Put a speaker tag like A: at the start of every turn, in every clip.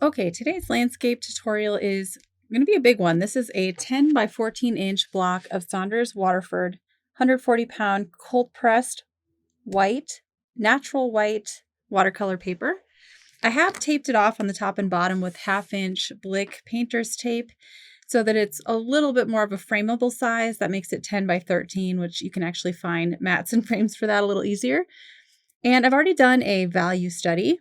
A: Okay, today's landscape tutorial is going to be a big one. This is a 10 by 14 inch block of Saunders Waterford 140-pound cold pressed white, natural white watercolor paper. I have taped it off on the top and bottom with 1/2 inch Blick painter's tape so that it's a little bit more of a frameable size. That makes it 10 by 13, which you can actually find mats and frames for that a little easier. And I've already done a value study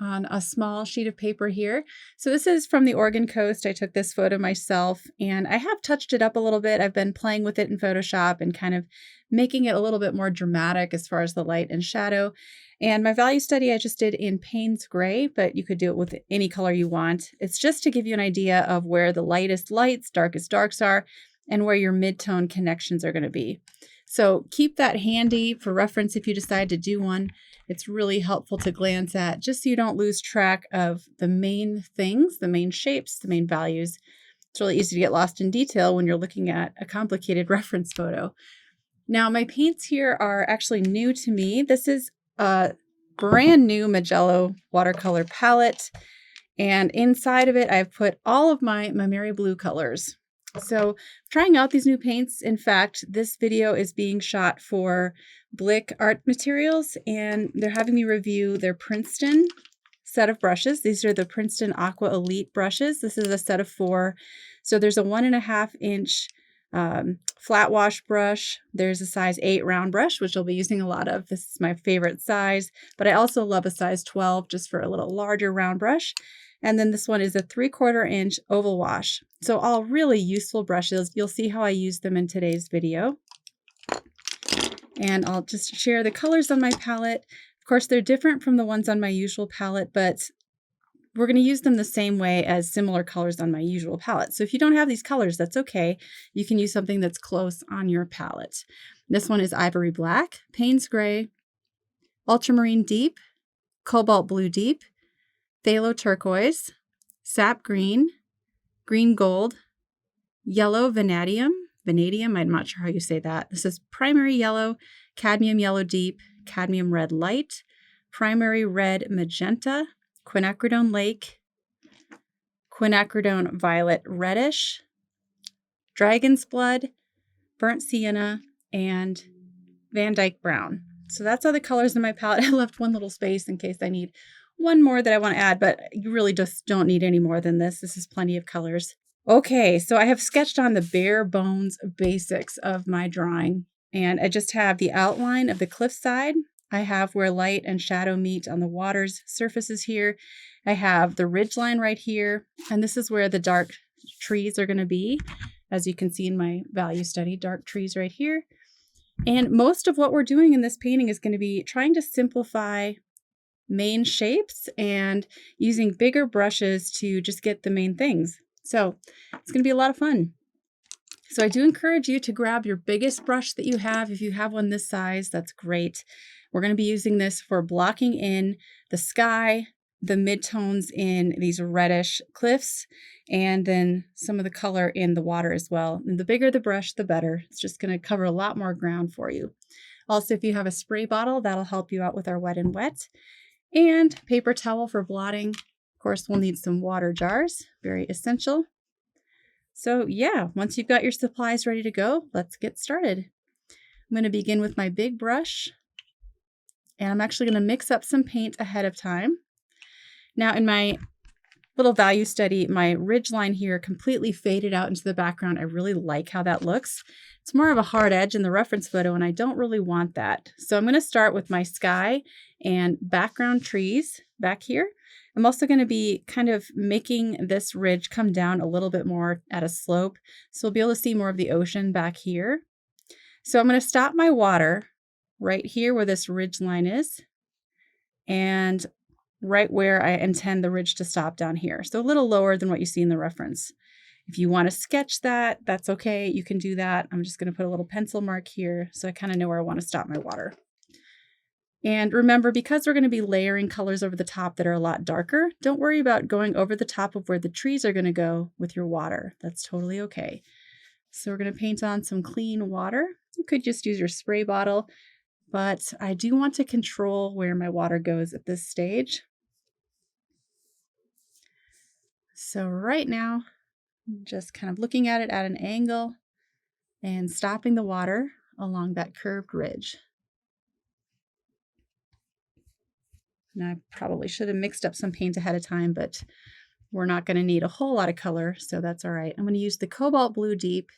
A: on a small sheet of paper here. So this is from the Oregon coast. I took this photo myself and I have touched it up a little bit. I've been playing with it in Photoshop and kind of making it a little bit more dramatic as far as the light and shadow. And my value study I just did in Payne's Gray, but you could do it with any color you want. It's just to give you an idea of where the lightest lights, darkest darks are, and where your mid-tone connections are going to be. So keep that handy for reference if you decide to do one. It's really helpful to glance at just so you don't lose track of the main things, the main shapes, the main values. It's really easy to get lost in detail when you're looking at a complicated reference photo. Now, my paints here are actually new to me. This is a brand new Magello watercolor palette, and inside of it, I've put all of my Mary Blue colors. So trying out these new paints. In fact, this video is being shot for Blick Art Materials, and they're having me review their Princeton set of brushes. These are the Princeton Aqua Elite brushes. This is a set of 4. So there's a 1.5 inch flat wash brush. There's a size 8 round brush, which I'll be using a lot of. This is my favorite size, but I also love a size 12 just for a little larger round brush. And then this one is a 3/4 inch oval wash. So all really useful brushes. You'll see how I use them in today's video. And I'll just share the colors on my palette. Of course, they're different from the ones on my usual palette, but we're going to use them the same way as similar colors on my usual palette. So if you don't have these colors, that's okay. You can use something that's close on your palette. This one is Ivory Black, Payne's Gray, Ultramarine Deep, Cobalt Blue Deep, Phthalo Turquoise, Sap Green, Green Gold, Yellow Vanadium, I'm not sure how you say that. This is Primary Yellow, Cadmium Yellow Deep, Cadmium Red Light, Primary Red Magenta, Quinacridone Lake, Quinacridone Violet Reddish, Dragon's Blood, Burnt Sienna, and Van Dyke Brown. So that's all the colors in my palette. I left one little space in case I need one more that I want to add, but you really just don't need any more than this. This is plenty of colors. Okay, so I have sketched on the bare bones basics of my drawing, and I just have the outline of the cliffside. I have where light and shadow meet on the water's surfaces here. I have the ridge line right here, and this is where the dark trees are going to be. As you can see in my value study, dark trees right here. And most of what we're doing in this painting is going to be trying to simplify main shapes and using bigger brushes to just get the main things. So it's going to be a lot of fun. So I do encourage you to grab your biggest brush that you have. If you have one this size, that's great. We're going to be using this for blocking in the sky, the midtones in these reddish cliffs, and then some of the color in the water as well. And the bigger the brush, the better. It's just going to cover a lot more ground for you. Also, if you have a spray bottle, that'll help you out with our wet and wet. And paper towel for blotting. Of course, we'll need some water jars, very essential. So yeah, once you've got your supplies ready to go, let's get started. I'm going to begin with my big brush, and I'm actually going to mix up some paint ahead of time. Now in my little value study, my ridge line here completely faded out into the background. I really like how that looks. It's more of a hard edge in the reference photo, and I don't really want that. So I'm going to start with my sky and background trees back here. I'm also going to be kind of making this ridge come down a little bit more at a slope. So we'll be able to see more of the ocean back here. So I'm going to stop my water right here where this ridge line is, and right where I intend the ridge to stop down here. So a little lower than what you see in the reference. If you want to sketch that, that's okay. You can do that. I'm just going to put a little pencil mark here so I kind of know where I want to stop my water. And remember, because we're going to be layering colors over the top that are a lot darker, don't worry about going over the top of where the trees are going to go with your water. That's totally okay. So we're going to paint on some clean water. You could just use your spray bottle, but I do want to control where my water goes at this stage. So right now, I'm just kind of looking at it at an angle and stopping the water along that curved ridge. And I probably should have mixed up some paint ahead of time, but we're not going to need a whole lot of color, so that's all right. I'm going to use the Cobalt Blue Deep.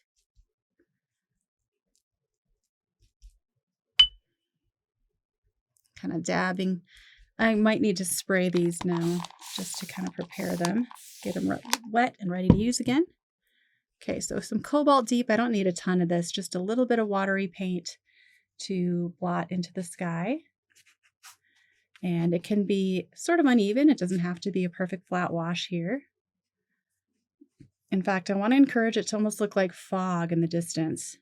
A: Kind of dabbing. I might need to spray these now just to kind of prepare them, get them wet and ready to use again. Okay, so some Cobalt Deep. I don't need a ton of this, just a little bit of watery paint to blot into the sky. And it can be sort of uneven. It doesn't have to be a perfect flat wash here. In fact, I want to encourage it to almost look like fog in the distance,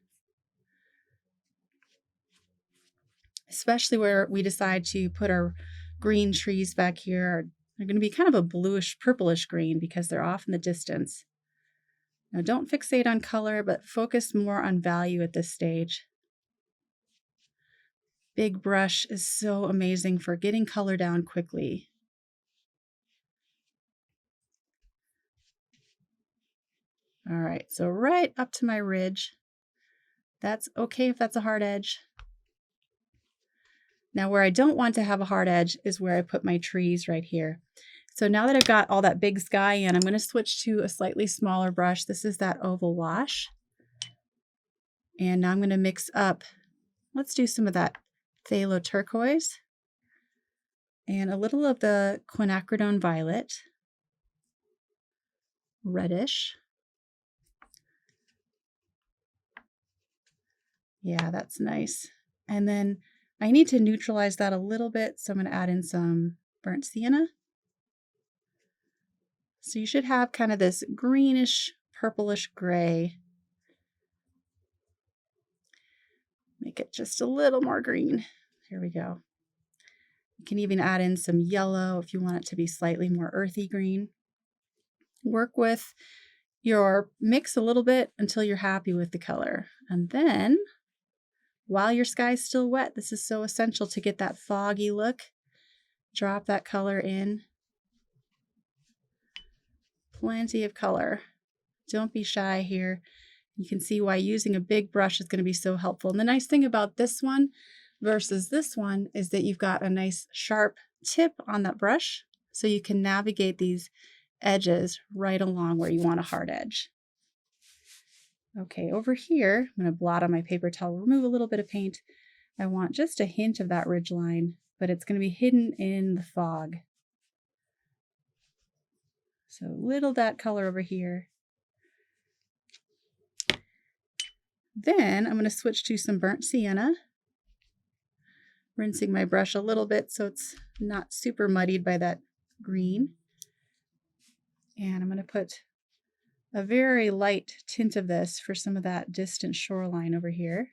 A: especially where we decide to put our green trees back here. They're going to be kind of a bluish, purplish green because they're off in the distance. Now, don't fixate on color, but focus more on value at this stage. Big brush is so amazing for getting color down quickly. All right, so right up to my ridge. That's okay if that's a hard edge. Now where I don't want to have a hard edge is where I put my trees right here. So now that I've got all that big sky in, I'm going to switch to a slightly smaller brush. This is that oval wash. And now I'm going to mix up, let's do some of that phthalo turquoise and a little of the quinacridone violet, reddish. Yeah, that's nice. And then I need to neutralize that a little bit, so I'm going to add in some burnt sienna. So you should have kind of this greenish, purplish gray. Make it just a little more green. Here we go. You can even add in some yellow if you want it to be slightly more earthy green. Work with your mix a little bit until you're happy with the color. And then, while your sky's still wet, this is so essential to get that foggy look. Drop that color in. Plenty of color. Don't be shy here. You can see why using a big brush is going to be so helpful. And the nice thing about this one versus this one is that you've got a nice sharp tip on that brush, so you can navigate these edges right along where you want a hard edge. Okay, over here, I'm going to blot on my paper towel, remove a little bit of paint. I want just a hint of that ridge line, but it's going to be hidden in the fog. So little that color over here. Then I'm going to switch to some burnt sienna, rinsing my brush a little bit so it's not super muddied by that green. And I'm going to put a very light tint of this for some of that distant shoreline over here.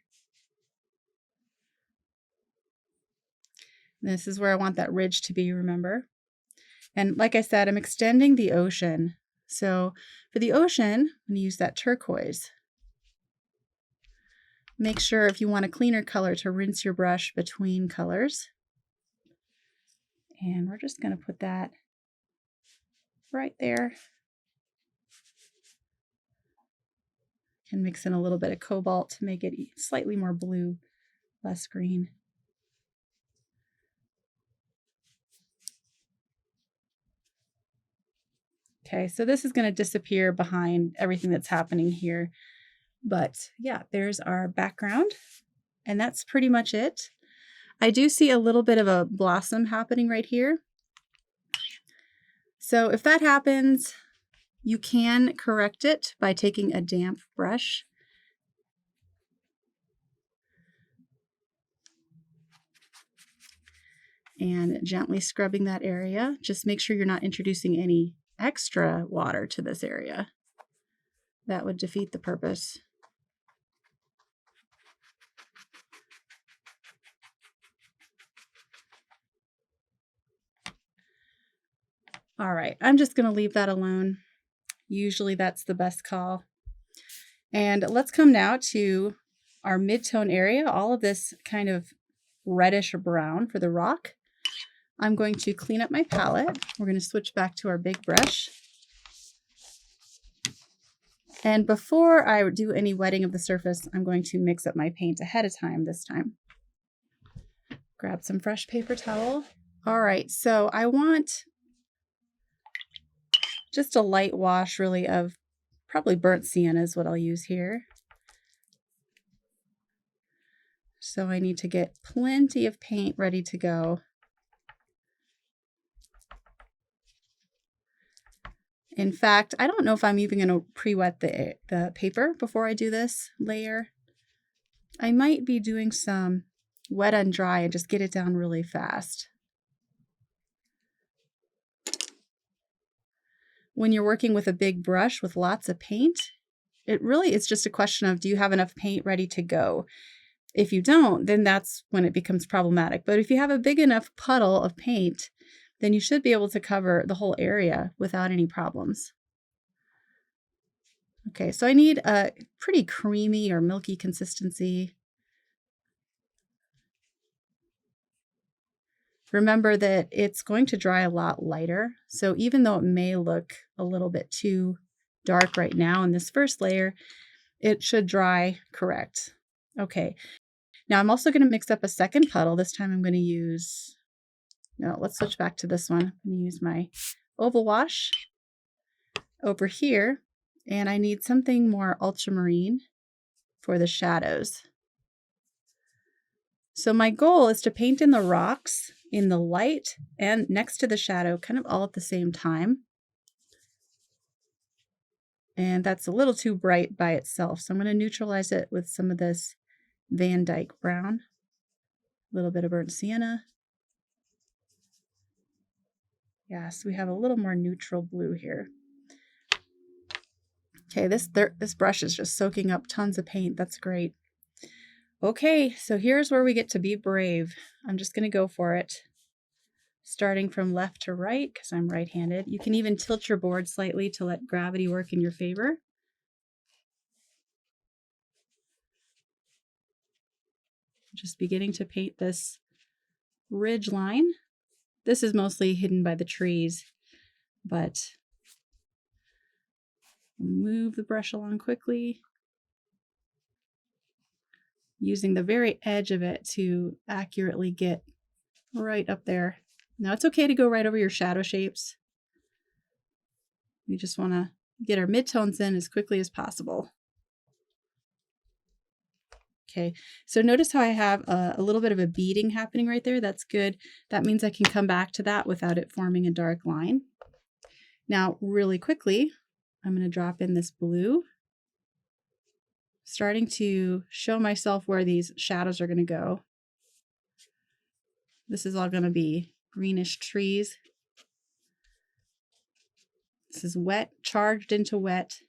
A: This is where I want that ridge to be, remember? And like I said, I'm extending the ocean. So for the ocean, I'm going to use that turquoise. Make sure if you want a cleaner color to rinse your brush between colors. And we're just going to put that right there. And mix in a little bit of cobalt to make it slightly more blue, less green. Okay, so this is going to disappear behind everything that's happening here. But yeah, there's our background, and that's pretty much it. I do see a little bit of a blossom happening right here. So if that happens, you can correct it by taking a damp brush. And gently scrubbing that area. Just make sure you're not introducing any extra water to this area. That would defeat the purpose. All right, I'm just going to leave that alone. Usually that's the best call. And let's come now to our mid-tone area, all of this kind of reddish brown for the rock. I'm going to clean up my palette. We're going to switch back to our big brush. And before I do any wetting of the surface, I'm going to mix up my paint ahead of time this time. Grab some fresh paper towel. All right, so I want just a light wash really of probably burnt sienna is what I'll use here. So I need to get plenty of paint ready to go. In fact, I don't know if I'm even going to pre-wet the paper before I do this layer. I might be doing some wet and dry and just get it down really fast. When you're working with a big brush with lots of paint, it really is just a question of, do you have enough paint ready to go? If you don't, then that's when it becomes problematic. But if you have a big enough puddle of paint, then you should be able to cover the whole area without any problems. Okay, so I need a pretty creamy or milky consistency. Remember that it's going to dry a lot lighter. So even though it may look a little bit too dark right now in this first layer, it should dry correct. Okay, now I'm also going to mix up a second puddle. This time I'm going to use, no, let's switch back to this one. I'm going to use my oval wash over here, and I need something more ultramarine for the shadows. So my goal is to paint in the rocks, in the light, and next to the shadow, kind of all at the same time. And that's a little too bright by itself, so I'm going to neutralize it with some of this Van Dyke brown, a little bit of burnt sienna. Yes, we have a little more neutral blue here. Okay, this brush is just soaking up tons of paint. That's great. Okay, so here's where we get to be brave. I'm just going to go for it, starting from left to right because I'm right-handed. You can even tilt your board slightly to let gravity work in your favor. Just beginning to paint this ridge line. This is mostly hidden by the trees, but move the brush along quickly, using the very edge of it to accurately get right up there. Now it's okay to go right over your shadow shapes. We just want to get our midtones in as quickly as possible. Okay, so notice how I have a little bit of a beading happening right there. That's good. That means I can come back to that without it forming a dark line. Now, really quickly, I'm going to drop in this blue, starting to show myself where these shadows are going to go. This is all going to be greenish trees. This is wet, charged into wet.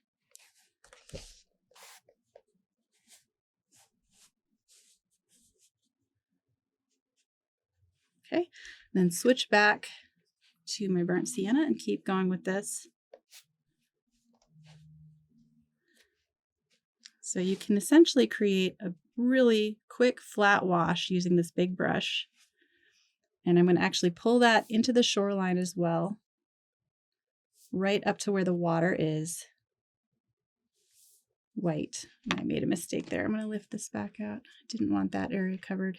A: Okay, then switch back to my burnt sienna and keep going with this. So you can essentially create a really quick flat wash using this big brush. And I'm going to actually pull that into the shoreline as well, right up to where the water is white. I made a mistake there. I'm going to lift this back out. I didn't want that area covered.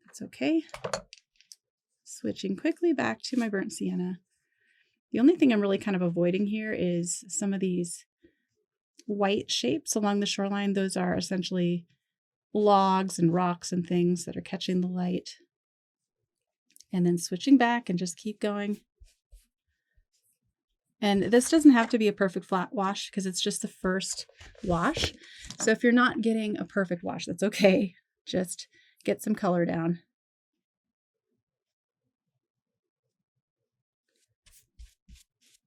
A: That's okay. Switching quickly back to my burnt sienna. The only thing I'm really kind of avoiding here is some of these white shapes along the shoreline. Those are essentially logs and rocks and things that are catching the light. And then switching back and just keep going. And this doesn't have to be a perfect flat wash because it's just the first wash. So if you're not getting a perfect wash, that's okay. Just get some color down.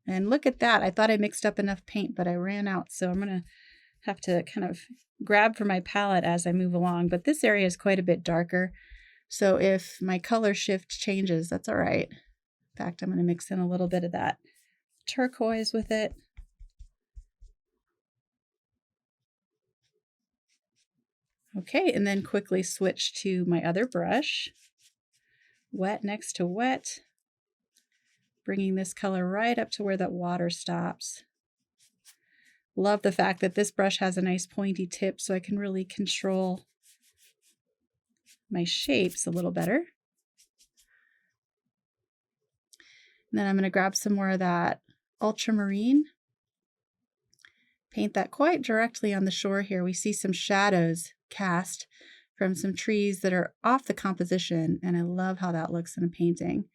A: And look at that. I thought I mixed up enough paint, but I ran out. So I'm going to have to kind of grab for my palette as I move along. But this area is quite a bit darker. So if my color shift changes, that's all right. In fact, I'm going to mix in a little bit of that turquoise with it. Okay, and then quickly switch to my other brush. Wet next to wet. Bringing this color right up to where that water stops. Love the fact that this brush has a nice pointy tip so I can really control my shapes a little better. And then I'm going to grab some more of that ultramarine. Paint that quite directly on the shore here. We see some shadows cast from some trees that are off the composition, and I love how that looks in a painting.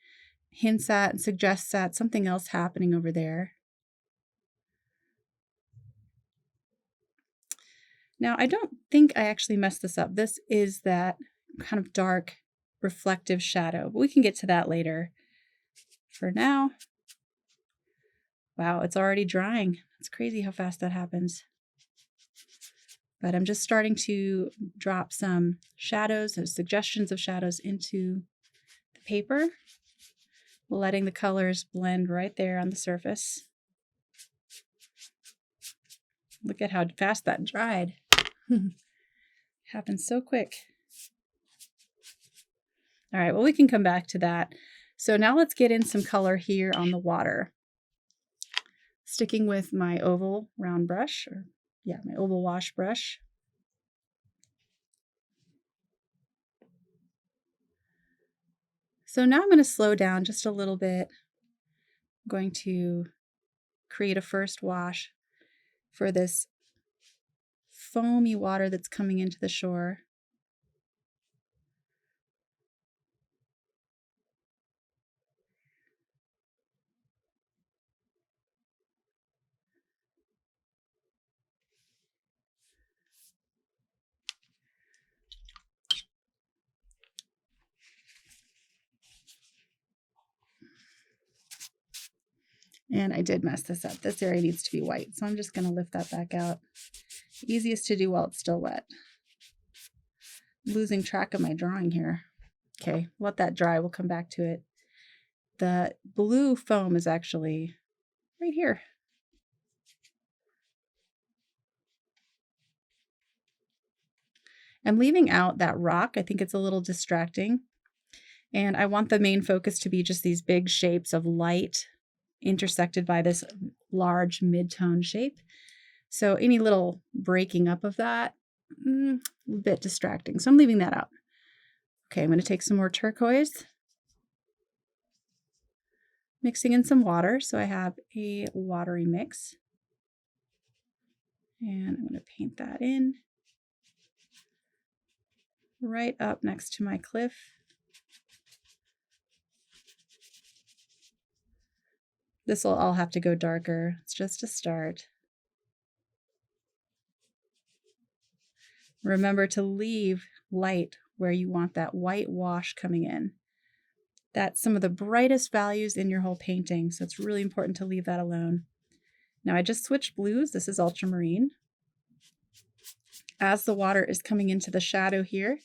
A: Hints at and suggests at something else happening over there. Now, I don't think I actually messed this up. This is that kind of dark, reflective shadow, but we can get to that later. For now, wow, it's already drying. It's crazy how fast that happens. But I'm just starting to drop some shadows, or suggestions of shadows into the paper, letting the colors blend right there on the surface. Look at how fast that dried. Happens so quick. All right, well, we can come back to that. So now let's get in some color here on the water. Sticking with my oval round brush, my oval wash brush. So now I'm going to slow down just a little bit. I'm going to create a first wash for this foamy water that's coming into the shore. And I did mess this up. This area needs to be white, so I'm just going to lift that back out. Easiest to do while it's still wet. Losing track of my drawing here. Okay, let that dry. We'll come back to it. The blue foam is actually right here. I'm leaving out that rock. I think it's a little distracting. And I want the main focus to be just these big shapes of light intersected by this large mid-tone shape. So any little breaking up of that, a bit distracting. So I'm leaving that out. Okay, I'm going to take some more turquoise, mixing in some water. So I have a watery mix. And I'm going to paint that in right up next to my cliff. This will all have to go darker. It's just a start. Remember to leave light where you want that white wash coming in. That's some of the brightest values in your whole painting, so it's really important to leave that alone. Now I just switched blues. This is ultramarine. As the water is coming into the shadow here,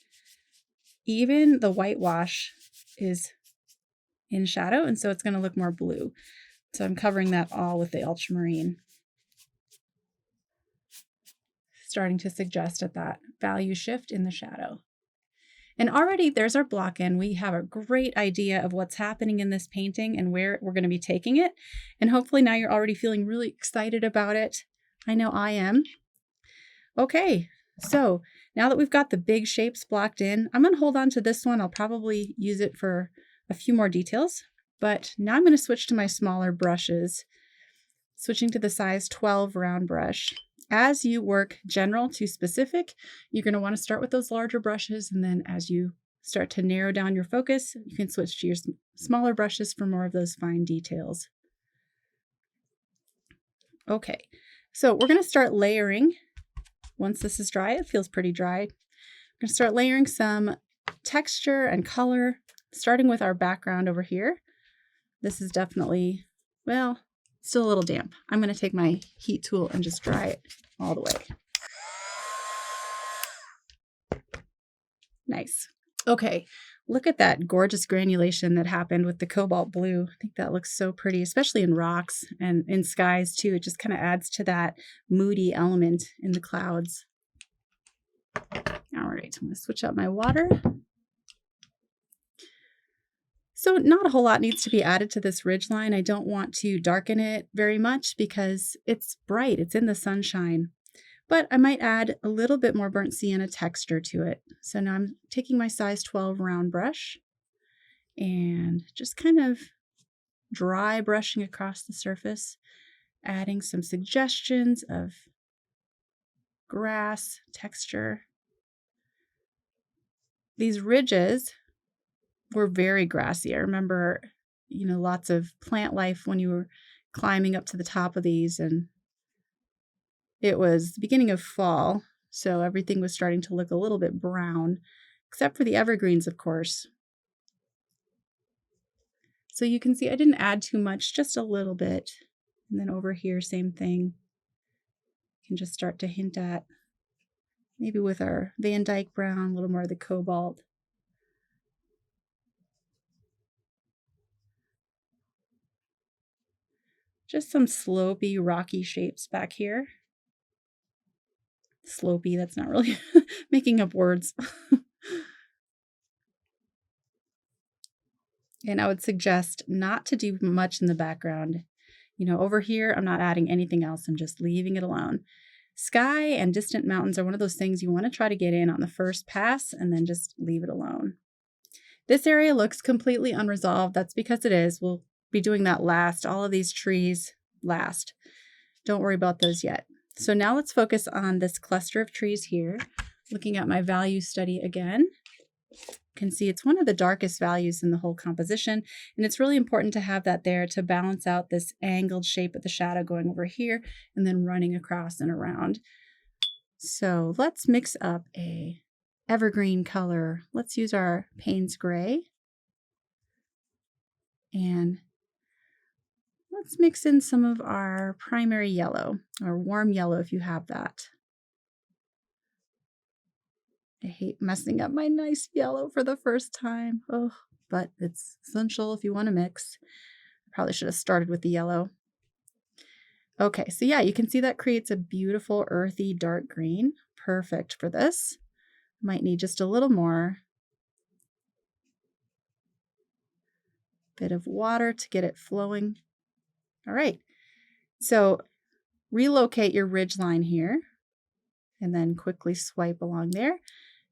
A: even the white wash is in shadow, and so it's going to look more blue. So I'm covering that all with the ultramarine. Starting to suggest at that value shift in the shadow. And already there's our block in. We have a great idea of what's happening in this painting and where we're going to be taking it. And hopefully now you're already feeling really excited about it. I know I am. Okay, so now that we've got the big shapes blocked in, I'm going to hold on to this one. I'll probably use it for a few more details. But now I'm going to switch to my smaller brushes, switching to the size 12 round brush. As you work general to specific, you're going to want to start with those larger brushes, and then as you start to narrow down your focus, you can switch to your smaller brushes for more of those fine details. Okay, so we're going to start layering. Once this is dry, it feels pretty dry. We're going to start layering some texture and color, starting with our background over here. This is definitely, well, still a little damp. I'm going to take my heat tool and just dry it all the way. Nice. Okay, look at that gorgeous granulation that happened with the cobalt blue. I think that looks so pretty, especially in rocks and in skies too. It just kind of adds to that moody element in the clouds. All right, I'm going to switch out my water. So not a whole lot needs to be added to this ridge line. I don't want to darken it very much because it's bright, it's in the sunshine. But I might add a little bit more burnt sienna texture to it. So now I'm taking my size 12 round brush and just kind of dry brushing across the surface, adding some suggestions of grass texture. These ridges were very grassy. I remember, lots of plant life when you were climbing up to the top of these, and it was the beginning of fall, so everything was starting to look a little bit brown, except for the evergreens, of course. So you can see I didn't add too much, just a little bit. And then over here, same thing. You can just start to hint at, maybe with our Van Dyke brown, a little more of the cobalt. Just some slopey, rocky shapes back here. Slopey, that's not really making up words. And I would suggest not to do much in the background. Over here, I'm not adding anything else. I'm just leaving it alone. Sky and distant mountains are one of those things you want to try to get in on the first pass and then just leave it alone. This area looks completely unresolved. That's because it is. We'll be doing that last. All of these trees last. Don't worry about those yet. So now let's focus on this cluster of trees here. Looking at my value study again. You can see it's one of the darkest values in the whole composition, and it's really important to have that there to balance out this angled shape of the shadow going over here and then running across and around. So let's mix up a evergreen color. Let's use our Payne's Gray, and let's mix in some of our primary yellow, or warm yellow if you have that. I hate messing up my nice yellow for the first time. Oh, but it's essential if you want to mix. I probably should have started with the yellow. Okay, so yeah, you can see that creates a beautiful earthy dark green. Perfect for this. Might need just a little more. Bit of water to get it flowing. All right, so relocate your ridge line here and then quickly swipe along there.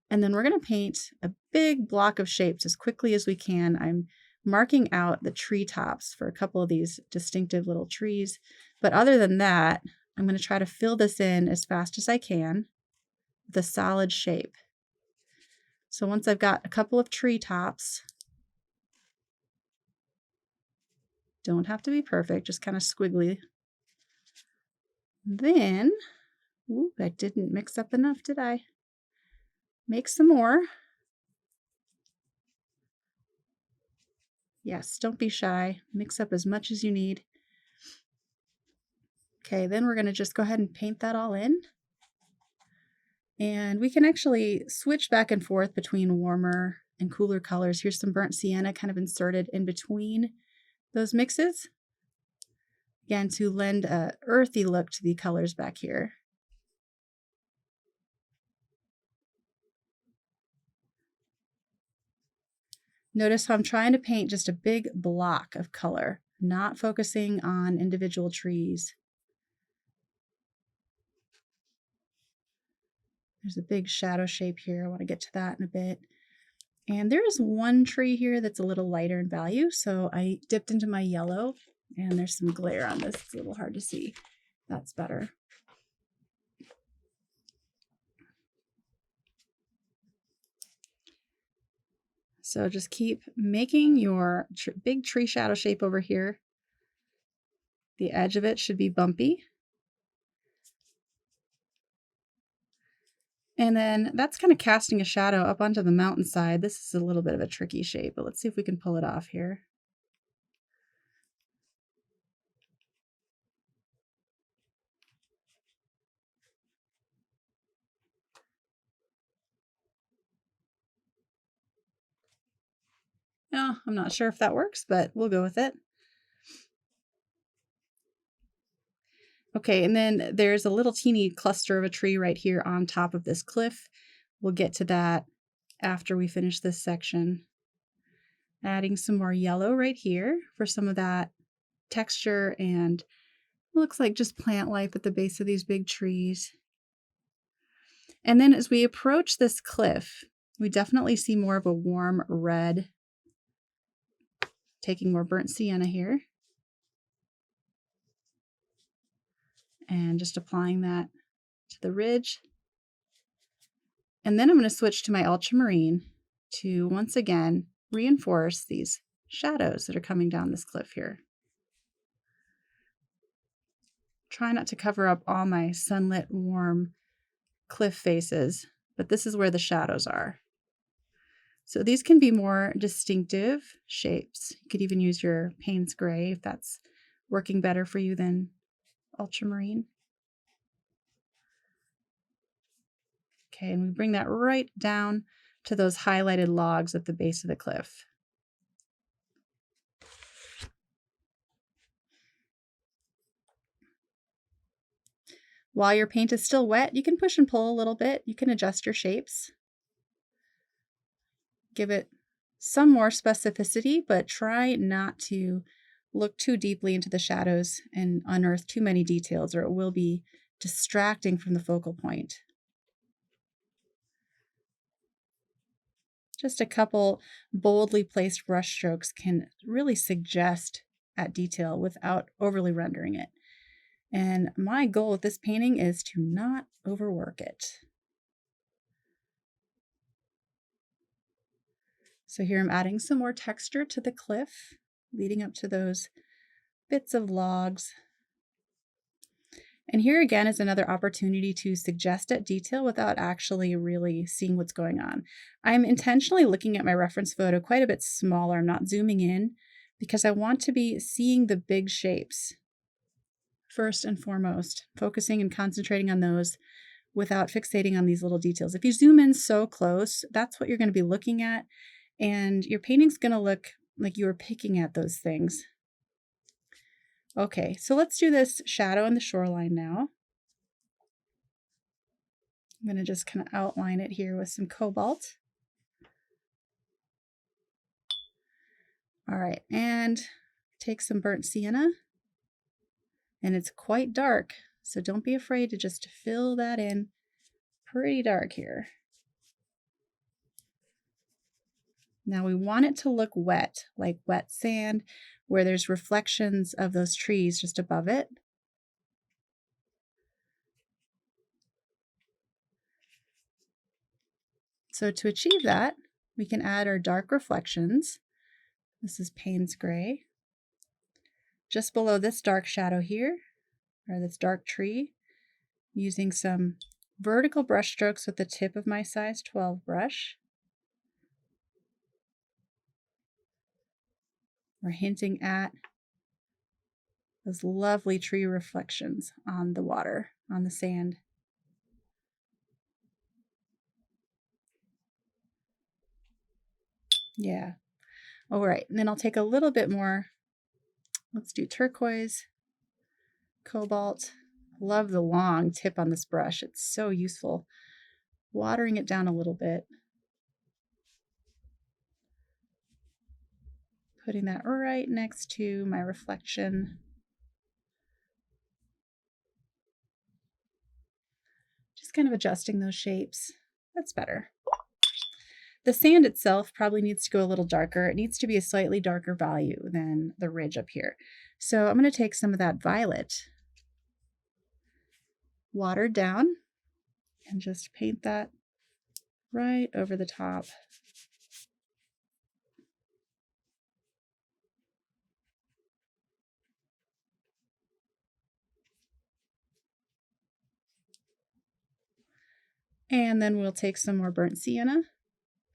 A: And then we're going to paint a big block of shapes as quickly as we can. I'm marking out the treetops for a couple of these distinctive little trees. But other than that, I'm going to try to fill this in as fast as I can with a solid shape. So once I've got a couple of treetops, don't have to be perfect, just kind of squiggly. Then, ooh, I didn't mix up enough, did I? Make some more. Yes, don't be shy. Mix up as much as you need. Okay, then we're going to just go ahead and paint that all in. And we can actually switch back and forth between warmer and cooler colors. Here's some burnt sienna kind of inserted in between those mixes. Again, to lend an earthy look to the colors back here. Notice how I'm trying to paint just a big block of color, not focusing on individual trees. There's a big shadow shape here. I want to get to that in a bit. And there is one tree here that's a little lighter in value, so I dipped into my yellow, and there's some glare on this. It's a little hard to see. That's better. So just keep making your big tree shadow shape over here. The edge of it should be bumpy. And then that's kind of casting a shadow up onto the mountainside. This is a little bit of a tricky shape, but let's see if we can pull it off here. No, I'm not sure if that works, but we'll go with it. Okay, and then there's a little teeny cluster of a tree right here on top of this cliff. We'll get to that after we finish this section. Adding some more yellow right here for some of that texture and it looks like just plant life at the base of these big trees. And then as we approach this cliff, we definitely see more of a warm red. Taking more burnt sienna here. And just applying that to the ridge. And then I'm going to switch to my ultramarine to once again reinforce these shadows that are coming down this cliff here. Try not to cover up all my sunlit, warm cliff faces, but this is where the shadows are. So these can be more distinctive shapes. You could even use your Payne's Gray if that's working better for you than ultramarine. Okay, and we bring that right down to those highlighted logs at the base of the cliff. While your paint is still wet, you can push and pull a little bit. You can adjust your shapes. Give it some more specificity, but try not to look too deeply into the shadows and unearth too many details, or it will be distracting from the focal point. Just a couple boldly placed brush strokes can really suggest that detail without overly rendering it. And my goal with this painting is to not overwork it. So here I'm adding some more texture to the cliff, leading up to those bits of logs. And here again is another opportunity to suggest at detail without actually really seeing what's going on. I'm intentionally looking at my reference photo quite a bit smaller. I'm not zooming in because I want to be seeing the big shapes first and foremost, focusing and concentrating on those without fixating on these little details. If you zoom in so close, that's what you're going to be looking at, and your painting's going to look like you were picking at those things. Okay, so let's do this shadow on the shoreline now. I'm going to just kind of outline it here with some cobalt. All right, and take some burnt sienna. And it's quite dark, so don't be afraid to just fill that in pretty dark here. Now we want it to look wet, like wet sand, where there's reflections of those trees just above it. So to achieve that, we can add our dark reflections. This is Payne's Gray. Just below this dark shadow here, or this dark tree, using some vertical brush strokes with the tip of my size 12 brush. We're hinting at those lovely tree reflections on the water, on the sand. Yeah. All right, and then I'll take a little bit more. Let's do turquoise, cobalt. Love the long tip on this brush. It's so useful. Watering it down a little bit. Putting that right next to my reflection. Just kind of adjusting those shapes. That's better. The sand itself probably needs to go a little darker. It needs to be a slightly darker value than the ridge up here. So I'm going to take some of that violet, watered down, and just paint that right over the top. And then we'll take some more burnt sienna,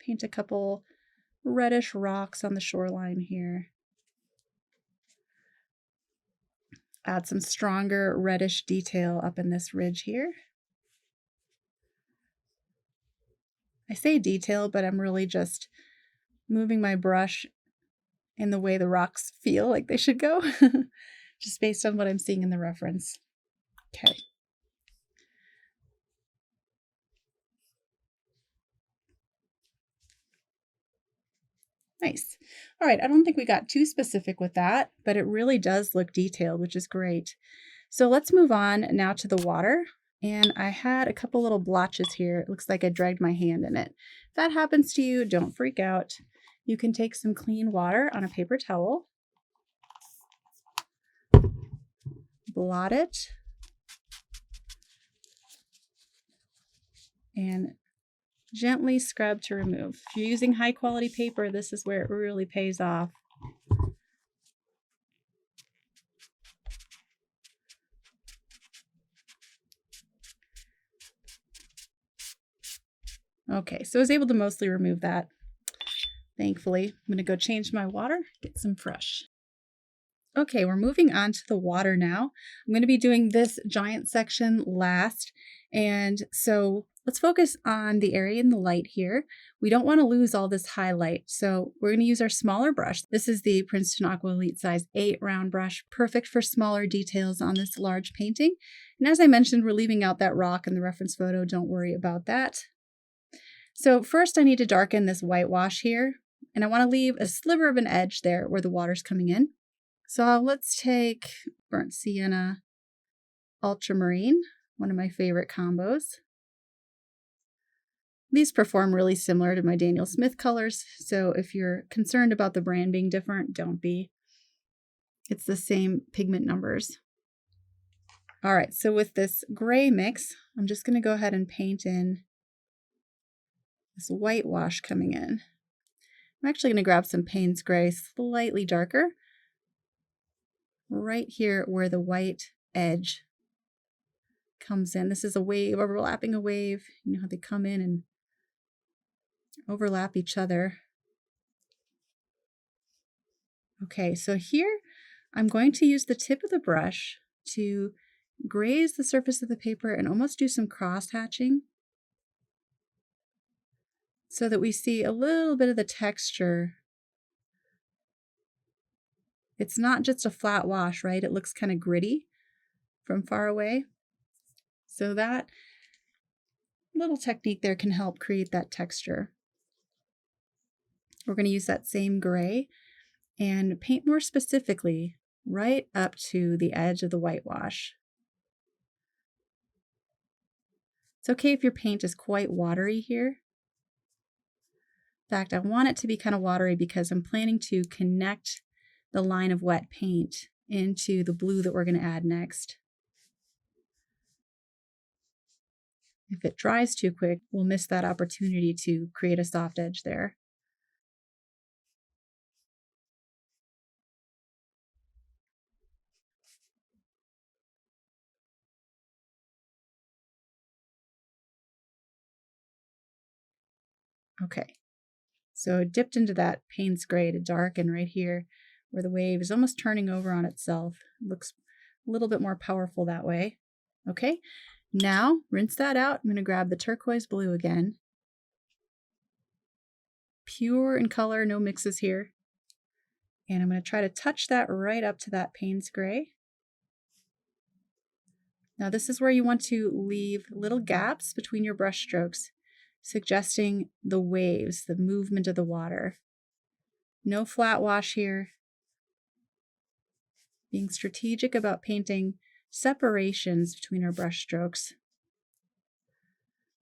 A: paint a couple reddish rocks on the shoreline here. Add some stronger reddish detail up in this ridge here. I say detail, but I'm really just moving my brush in the way the rocks feel like they should go, just based on what I'm seeing in the reference. Okay. Nice. All right, I don't think we got too specific with that, but it really does look detailed, which is great. So let's move on now to the water. And I had a couple little blotches here. It looks like I dragged my hand in it. If that happens to you, don't freak out. You can take some clean water on a paper towel, blot it, and gently scrub to remove. If you're using high quality paper, this is where it really pays off. Okay, so I was able to mostly remove that. Thankfully, I'm going to go change my water, get some fresh. Okay, we're moving on to the water now. I'm going to be doing this giant section last. And so let's focus on the area in the light here. We don't want to lose all this highlight. So we're going to use our smaller brush. This is the Princeton Aqua Elite Size 8 round brush, perfect for smaller details on this large painting. And as I mentioned, we're leaving out that rock in the reference photo. Don't worry about that. So first I need to darken this whitewash here. And I want to leave a sliver of an edge there where the water's coming in. So let's take burnt sienna, ultramarine, one of my favorite combos. These perform really similar to my Daniel Smith colors, so if you're concerned about the brand being different, don't be. It's the same pigment numbers. All right, so with this gray mix, I'm just going to go ahead and paint in this whitewash coming in. I'm actually going to grab some Payne's Gray, slightly darker, right here where the white edge comes in. This is a wave overlapping a wave. You know how they come in and overlap each other. Okay, so here I'm going to use the tip of the brush to graze the surface of the paper and almost do some cross hatching so that we see a little bit of the texture. It's not just a flat wash, right? It looks kind of gritty from far away. So that little technique there can help create that texture. We're going to use that same gray and paint more specifically right up to the edge of the whitewash. It's okay if your paint is quite watery here. In fact, I want it to be kind of watery because I'm planning to connect the line of wet paint into the blue that we're going to add next. If it dries too quick, we'll miss that opportunity to create a soft edge there. Okay, so it dipped into that Payne's Gray to darken right here where the wave is almost turning over on itself. It looks a little bit more powerful that way. Okay, now rinse that out. I'm going to grab the turquoise blue again. Pure in color, no mixes here. And I'm going to try to touch that right up to that Payne's Gray. Now this is where you want to leave little gaps between your brush strokes, suggesting the waves, the movement of the water. No flat wash here. Being strategic about painting separations between our brush strokes.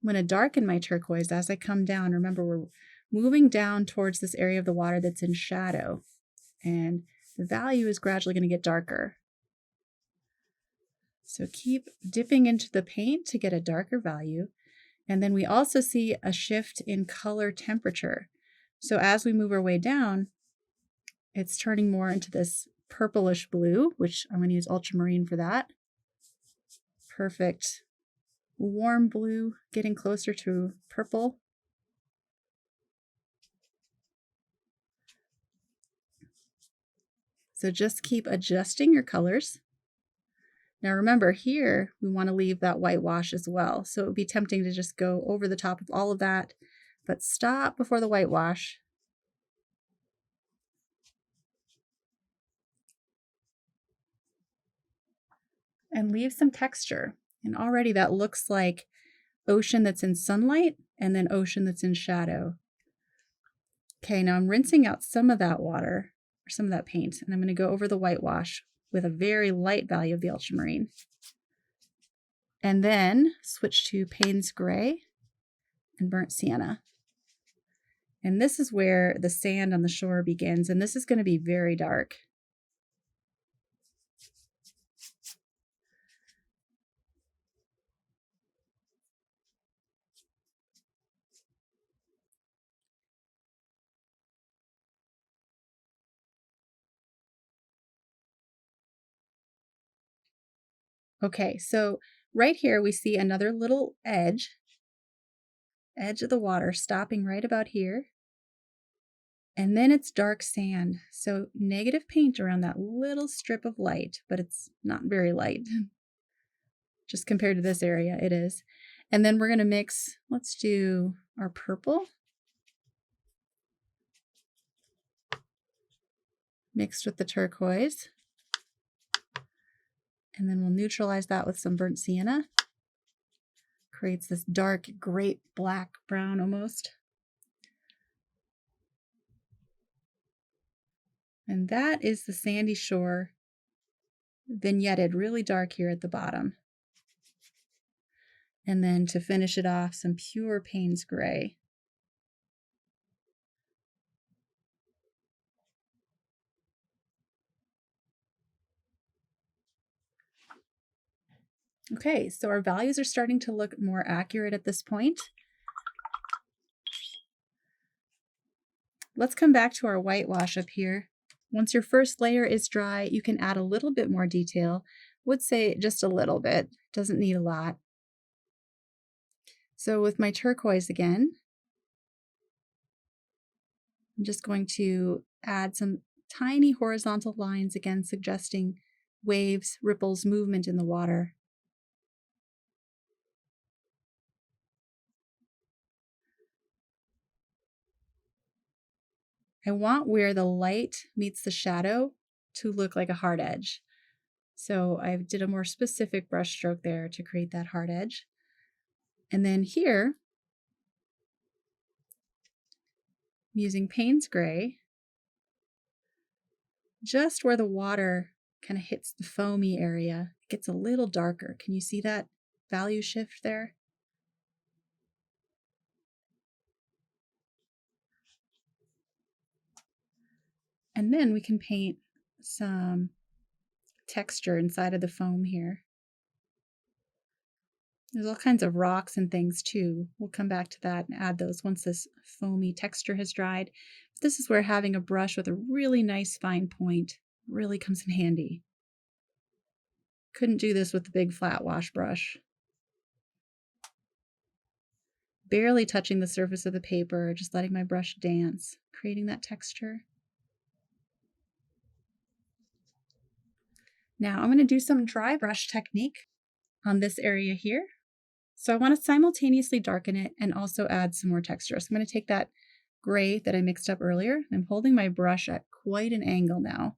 A: I'm going to darken my turquoise as I come down. Remember, we're moving down towards this area of the water that's in shadow, and the value is gradually going to get darker. So keep dipping into the paint to get a darker value. And then we also see a shift in color temperature. So as we move our way down, it's turning more into this purplish blue, which I'm going to use ultramarine for that. Perfect. Warm blue, getting closer to purple. So just keep adjusting your colors. Now remember here, we want to leave that whitewash as well. So it would be tempting to just go over the top of all of that, but stop before the whitewash. And leave some texture. And already that looks like ocean that's in sunlight and then ocean that's in shadow. Okay, now I'm rinsing out some of that water, or some of that paint, and I'm going to go over the whitewash with a very light value of the ultramarine. And then switch to Payne's Gray and Burnt Sienna. And this is where the sand on the shore begins, and this is going to be very dark. Okay, so right here we see another little edge of the water stopping right about here. And then it's dark sand, so negative paint around that little strip of light, but it's not very light. Just compared to this area, it is. And then we're going to mix, let's do our purple mixed with the turquoise. And then we'll neutralize that with some burnt sienna. Creates this dark grape black brown almost. And that is the sandy shore vignetted really dark here at the bottom. And then to finish it off, some pure Payne's Gray. Okay, so our values are starting to look more accurate at this point. Let's come back to our whitewash up here. Once your first layer is dry, you can add a little bit more detail. Would say just a little bit, doesn't need a lot. So with my turquoise again, I'm just going to add some tiny horizontal lines again, suggesting waves, ripples, movement in the water. I want where the light meets the shadow to look like a hard edge. So I did a more specific brush stroke there to create that hard edge. And then here, I'm using Payne's Gray, just where the water kind of hits the foamy area, it gets a little darker. Can you see that value shift there? And then we can paint some texture inside of the foam here. There's all kinds of rocks and things too. We'll come back to that and add those once this foamy texture has dried. This is where having a brush with a really nice fine point really comes in handy. Couldn't do this with the big flat wash brush. Barely touching the surface of the paper, just letting my brush dance, creating that texture. Now I'm going to do some dry brush technique on this area here. So I want to simultaneously darken it and also add some more texture. So I'm going to take that gray that I mixed up earlier. I'm holding my brush at quite an angle now.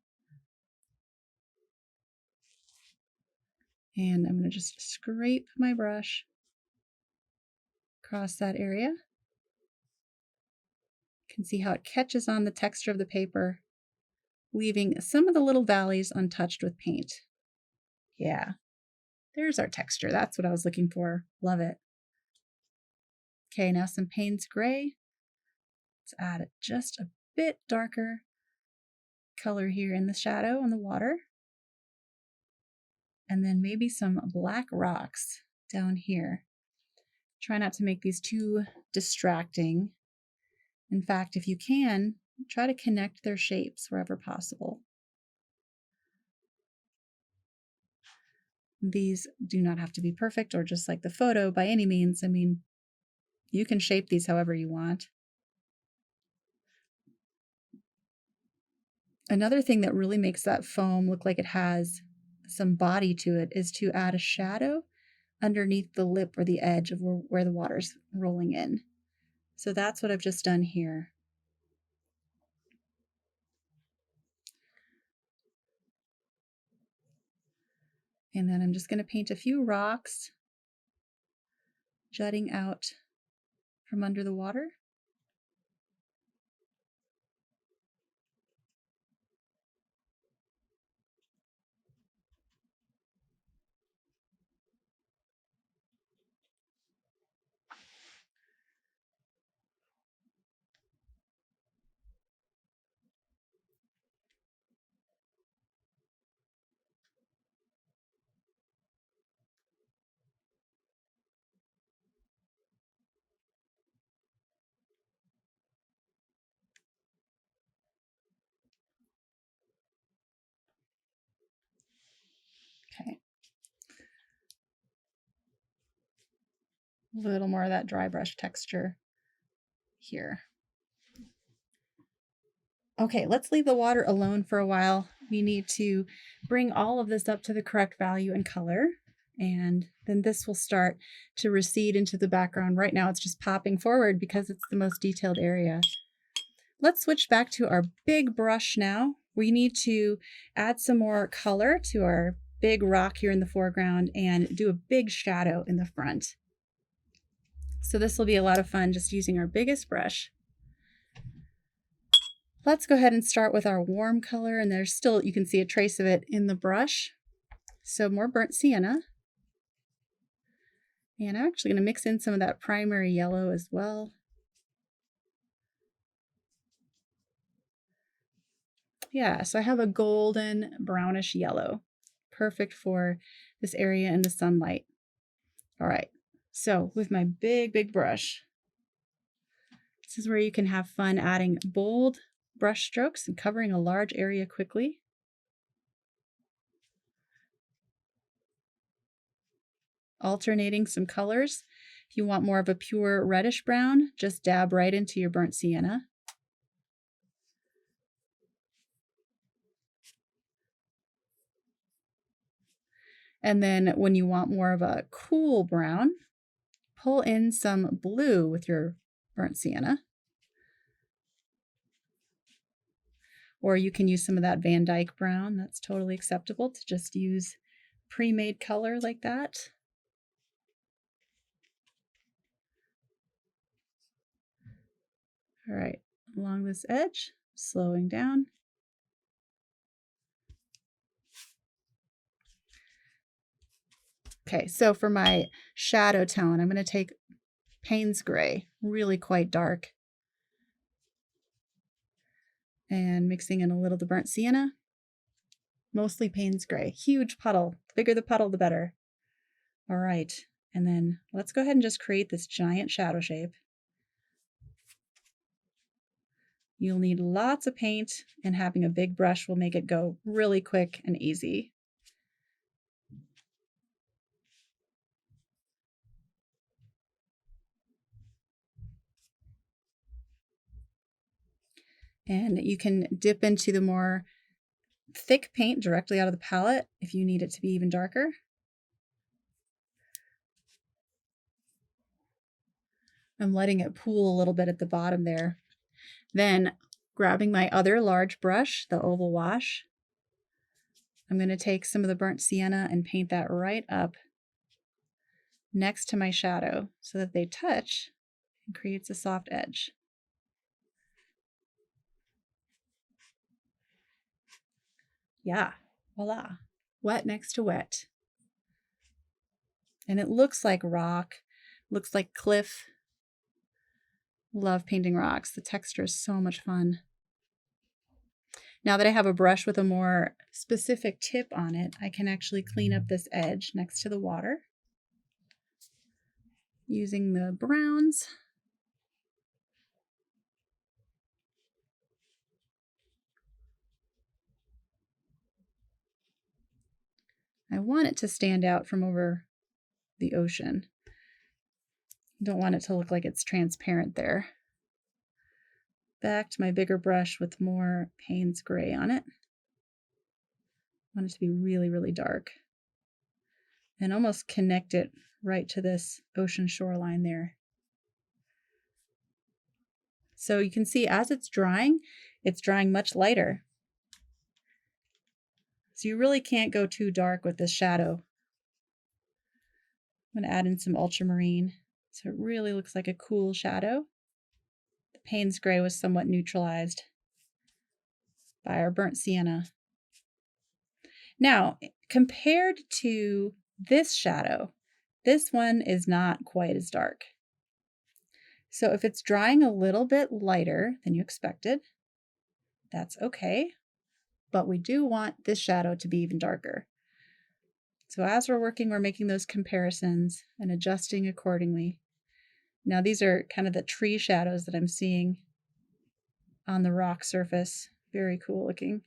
A: And I'm going to just scrape my brush across that area. You can see how it catches on the texture of the paper, leaving some of the little valleys untouched with paint. Yeah, there's our texture. That's what I was looking for. Love it. Okay, now some Payne's Gray. Let's add just a bit darker color here in the shadow on the water. And then maybe some black rocks down here. Try not to make these too distracting. In fact, if you can, try to connect their shapes wherever possible. These do not have to be perfect or just like the photo by any means. I mean, you can shape these however you want. Another thing that really makes that foam look like it has some body to it is to add a shadow underneath the lip or the edge of where the water's rolling in. So that's what I've just done here. And then I'm just going to paint a few rocks jutting out from under the water. A little more of that dry brush texture here. Okay, let's leave the water alone for a while. We need to bring all of this up to the correct value and color, and then this will start to recede into the background. Right now it's just popping forward because it's the most detailed area. Let's switch back to our big brush now. We need to add some more color to our big rock here in the foreground and do a big shadow in the front. So this will be a lot of fun just using our biggest brush. Let's go ahead and start with our warm color, and there's still, you can see a trace of it in the brush. So more burnt sienna. And I'm actually going to mix in some of that primary yellow as well. Yeah, so I have a golden brownish yellow. Perfect for this area in the sunlight. All right, so with my big brush, this is where you can have fun adding bold brush strokes and covering a large area quickly. Alternating some colors. If you want more of a pure reddish brown, just dab right into your burnt sienna. And then when you want more of a cool brown, pull in some blue with your burnt sienna. Or you can use some of that Van Dyke brown. That's totally acceptable to just use pre-made color like that. All right, along this edge, slowing down. Okay, so for my shadow tone, I'm going to take Payne's Gray, really quite dark, and mixing in a little of the burnt sienna. Mostly Payne's Gray. Huge puddle. The bigger the puddle, the better. All right, and then let's go ahead and just create this giant shadow shape. You'll need lots of paint, and having a big brush will make it go really quick and easy. And you can dip into the more thick paint directly out of the palette if you need it to be even darker. I'm letting it pool a little bit at the bottom there. Then grabbing my other large brush, the oval wash, I'm going to take some of the burnt sienna and paint that right up next to my shadow so that they touch and creates a soft edge. Yeah, voila, wet next to wet. And it looks like rock, looks like cliff. Love painting rocks. The texture is so much fun. Now that I have a brush with a more specific tip on it, I can actually clean up this edge next to the water using the browns. I want it to stand out from over the ocean. Don't want it to look like it's transparent there. Back to my bigger brush with more Payne's Gray on it. I want it to be really dark. And almost connect it right to this ocean shoreline there. So you can see as it's drying much lighter. So you really can't go too dark with this shadow. I'm going to add in some ultramarine so it really looks like a cool shadow. The Payne's Gray was somewhat neutralized by our burnt sienna. Now, compared to this shadow, this one is not quite as dark. So if it's drying a little bit lighter than you expected, that's okay. But we do want this shadow to be even darker. So as we're working, we're making those comparisons and adjusting accordingly. Now these are kind of the tree shadows that I'm seeing on the rock surface. Very cool looking.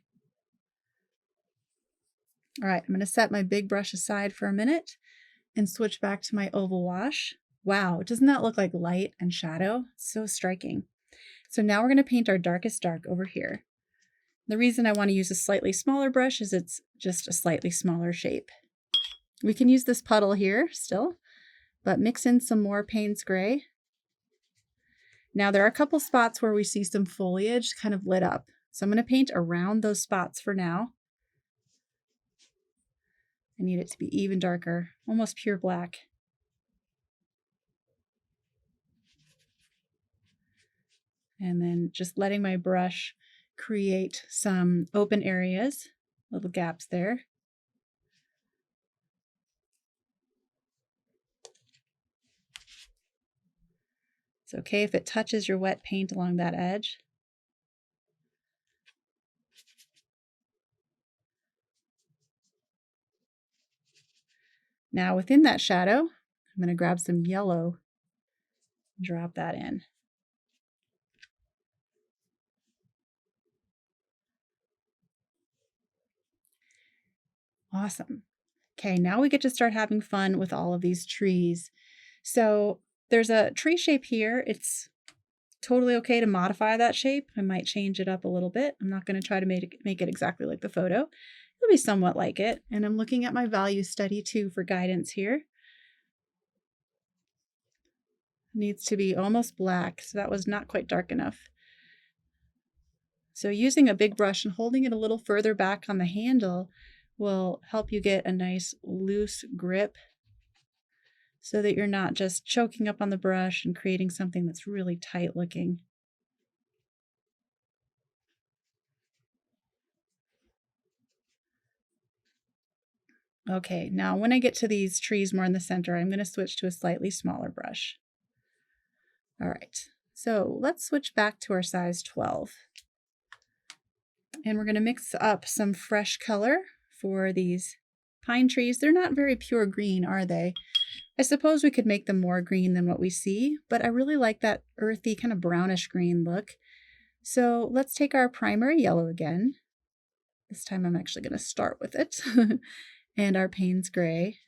A: All right, I'm going to set my big brush aside for a minute and switch back to my oval wash. Wow, doesn't that look like light and shadow? So striking. So now we're going to paint our darkest dark over here. The reason I want to use a slightly smaller brush is it's just a slightly smaller shape. We can use this puddle here still, but mix in some more Payne's Gray. Now there are a couple spots where we see some foliage kind of lit up. So I'm going to paint around those spots for now. I need it to be even darker, almost pure black. And then just letting my brush create some open areas, little gaps there. It's okay if it touches your wet paint along that edge. Now within that shadow, I'm going to grab some yellow and drop that in. Awesome. Okay, now we get to start having fun with all of these trees. So there's a tree shape here. It's totally okay to modify that shape. I might change it up a little bit. I'm not going to try to make it exactly like the photo. It'll be somewhat like it. And I'm looking at my value study too for guidance here. It needs to be almost black, so that was not quite dark enough. So using a big brush and holding it a little further back on the handle will help you get a nice loose grip so that you're not just choking up on the brush and creating something that's really tight looking. Okay, now when I get to these trees more in the center, I'm going to switch to a slightly smaller brush. All right, so let's switch back to our size 12. And we're going to mix up some fresh color for these pine trees. They're not very pure green, are they? I suppose we could make them more green than what we see, but I really like that earthy kind of brownish green look. So let's take our primary yellow again. This time I'm actually going to start with it. And our Payne's Gray.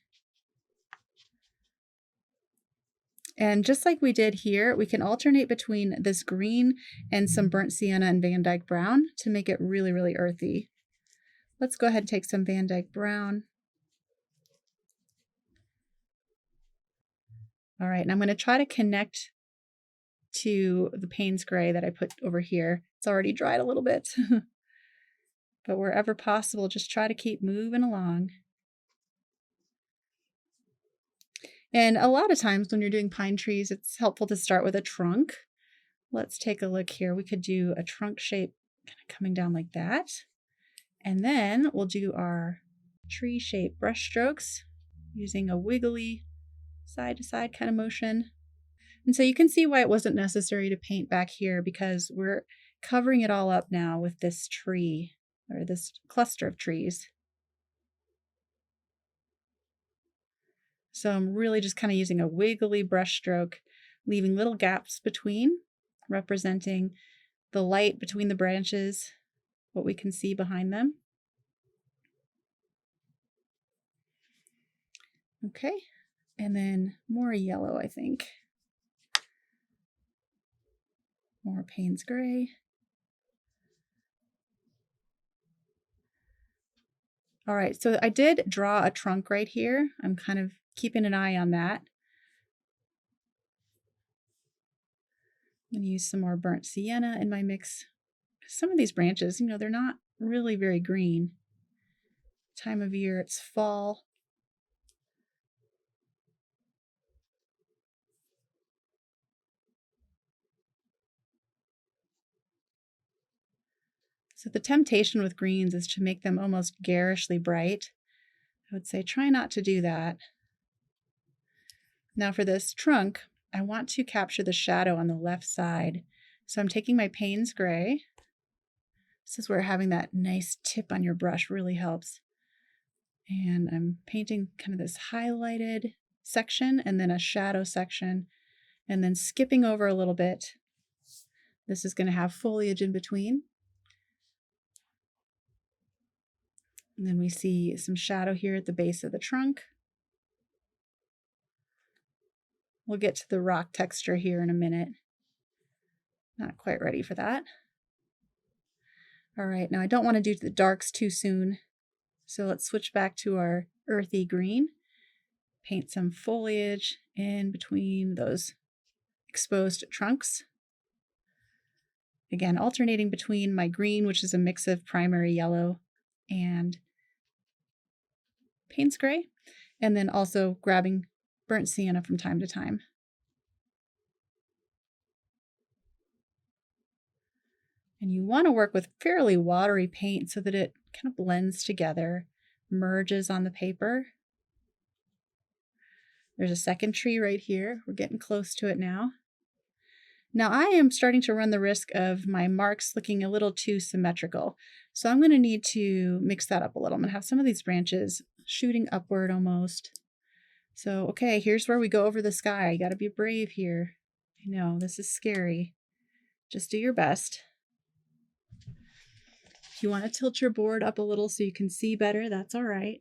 A: And just like we did here, we can alternate between this green and some burnt sienna and Van Dyke brown to make it really, really earthy. Let's go ahead and take some Van Dyke brown. All right, and I'm going to try to connect to the Payne's Gray that I put over here. It's already dried a little bit, but wherever possible, just try to keep moving along. And a lot of times when you're doing pine trees, it's helpful to start with a trunk. Let's take a look here. We could do a trunk shape kind of coming down like that. And then we'll do our tree shape brush strokes using a wiggly side to side kind of motion. And so you can see why it wasn't necessary to paint back here because we're covering it all up now with this tree or this cluster of trees. So I'm really just kind of using a wiggly brush stroke, leaving little gaps between, representing the light between the branches, what we can see behind them. Okay, and then more yellow, I think. More Payne's Gray. All right, so I did draw a trunk right here. I'm kind of keeping an eye on that. I'm going to use some more burnt sienna in my mix. Some of these branches, they're not really very green. Time of year, it's fall. So the temptation with greens is to make them almost garishly bright. I would say try not to do that. Now for this trunk, I want to capture the shadow on the left side. So I'm taking my Payne's Gray. This is where having that nice tip on your brush really helps. And I'm painting kind of this highlighted section and then a shadow section and then skipping over a little bit. This is going to have foliage in between. And then we see some shadow here at the base of the trunk. We'll get to the rock texture here in a minute. Not quite ready for that. All right, now I don't want to do the darks too soon. So let's switch back to our earthy green. Paint some foliage in between those exposed trunks. Again, alternating between my green, which is a mix of primary yellow and Payne's gray, and then also grabbing burnt sienna from time to time. And you want to work with fairly watery paint so that it kind of blends together, merges on the paper. There's a second tree right here. We're getting close to it now. Now I am starting to run the risk of my marks looking a little too symmetrical. So I'm going to need to mix that up a little. I'm going to have some of these branches shooting upward almost. So, okay, here's where we go over the sky. You got to be brave here. I know, this is scary. Just do your best. If you want to tilt your board up a little so you can see better, that's all right.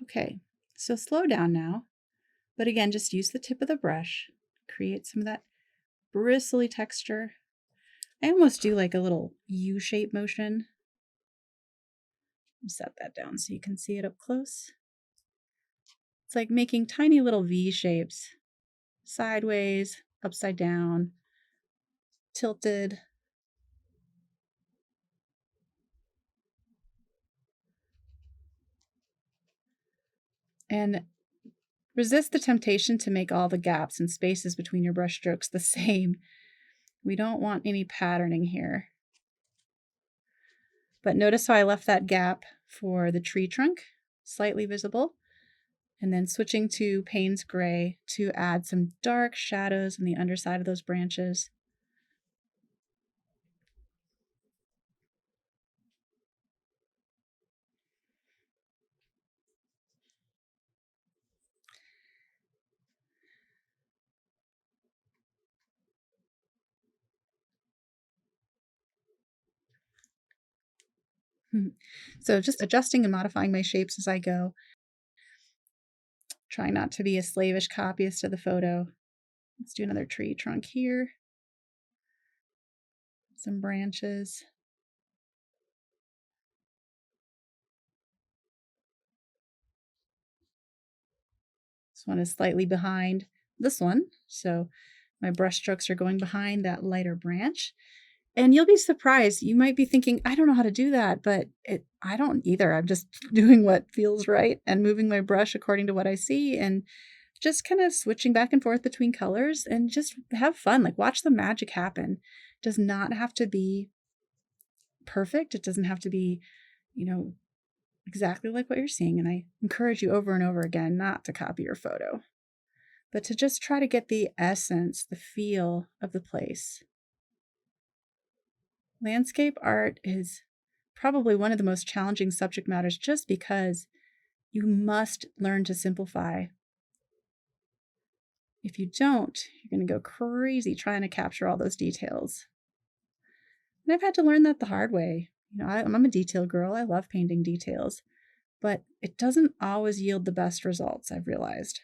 A: Okay, so slow down now. But again, just use the tip of the brush. Create some of that bristly texture. I almost do like a little U-shape motion. Set that down so you can see it up close. It's like making tiny little V shapes. Sideways, upside down, tilted. And resist the temptation to make all the gaps and spaces between your brush strokes the same. We don't want any patterning here. But notice how I left that gap for the tree trunk, slightly visible. And then switching to Payne's gray to add some dark shadows on the underside of those branches. So just adjusting and modifying my shapes as I go. Try not to be a slavish copyist of the photo. Let's do another tree trunk here. Some branches. This one is slightly behind this one, so my brush strokes are going behind that lighter branch. And you'll be surprised. You might be thinking, I don't know how to do that, but I don't either. I'm just doing what feels right and moving my brush according to what I see and just kind of switching back and forth between colors and just have fun. Like watch the magic happen. It does not have to be perfect. It doesn't have to be, exactly like what you're seeing. And I encourage you over and over again not to copy your photo, but to just try to get the essence, the feel of the place. Landscape art is probably one of the most challenging subject matters just because you must learn to simplify. If you don't, you're going to go crazy trying to capture all those details. And I've had to learn that the hard way. I'm a detail girl. I love painting details, but it doesn't always yield the best results, I've realized.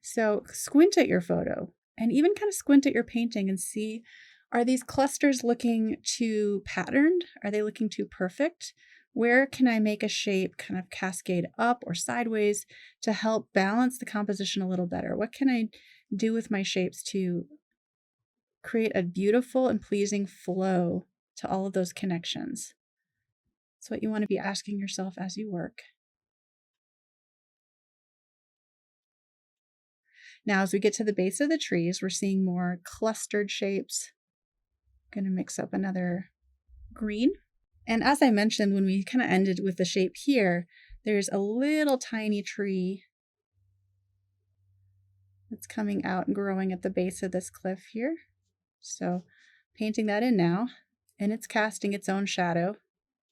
A: So squint at your photo and even kind of squint at your painting and see, are these clusters looking too patterned? Are they looking too perfect? Where can I make a shape kind of cascade up or sideways to help balance the composition a little better? What can I do with my shapes to create a beautiful and pleasing flow to all of those connections? That's what you want to be asking yourself as you work. Now, as we get to the base of the trees, we're seeing more clustered shapes. I'm going to mix up another green. And as I mentioned, when we kind of ended with the shape here, there's a little tiny tree that's coming out and growing at the base of this cliff here. So painting that in now, and it's casting its own shadow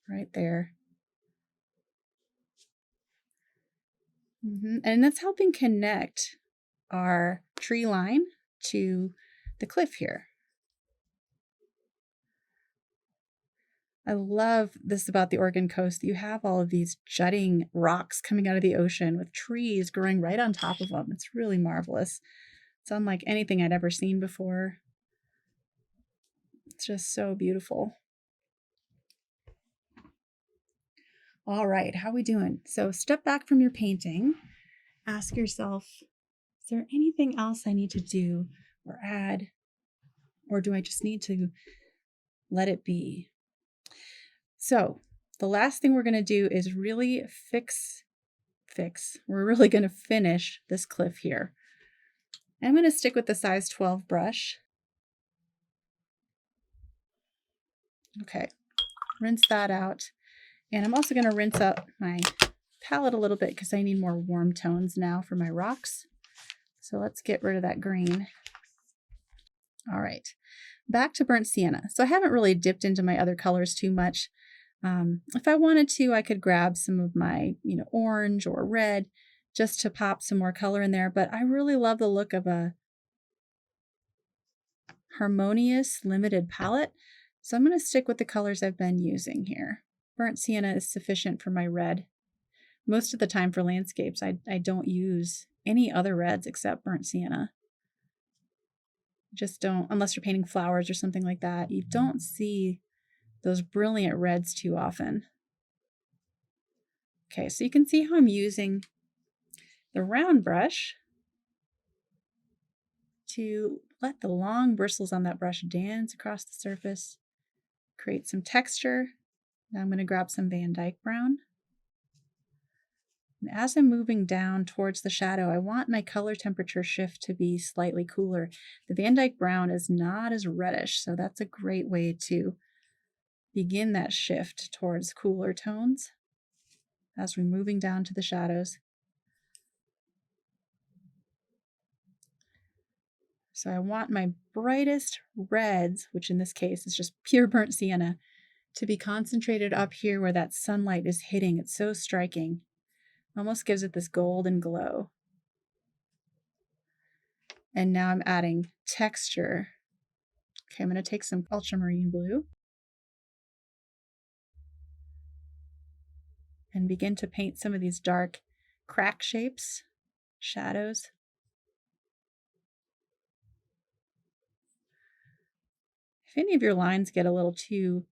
A: right there. And that's helping connect our tree line to the cliff here. I love this about the Oregon coast. You have all of these jutting rocks coming out of the ocean with trees growing right on top of them. It's really marvelous. It's unlike anything I'd ever seen before. It's just so beautiful. All right, how are we doing? So step back from your painting. Ask yourself, is there anything else I need to do or add? Or do I just need to let it be? So the last thing we're going to do is really fix. We're really going to finish this cliff here. I'm going to stick with the size 12 brush. Okay, rinse that out. And I'm also going to rinse out my palette a little bit because I need more warm tones now for my rocks. So let's get rid of that green. All right, back to burnt sienna. So I haven't really dipped into my other colors too much. If I wanted to, I could grab some of my, orange or red just to pop some more color in there. But I really love the look of a harmonious limited palette. So I'm going to stick with the colors I've been using here. Burnt sienna is sufficient for my red. Most of the time for landscapes, I don't use any other reds except burnt sienna. Just don't, unless you're painting flowers or something like that, you don't see those brilliant reds too often. Okay, so you can see how I'm using the round brush to let the long bristles on that brush dance across the surface, create some texture. Now I'm going to grab some Van Dyke brown. And as I'm moving down towards the shadow, I want my color temperature shift to be slightly cooler. The Van Dyke brown is not as reddish, so that's a great way to begin that shift towards cooler tones as we're moving down to the shadows. So I want my brightest reds, which in this case is just pure burnt sienna, to be concentrated up here where that sunlight is hitting. It's so striking. Almost gives it this golden glow. And now I'm adding texture. Okay, I'm going to take some ultramarine blue and begin to paint some of these dark crack shapes, shadows. If any of your lines get a little too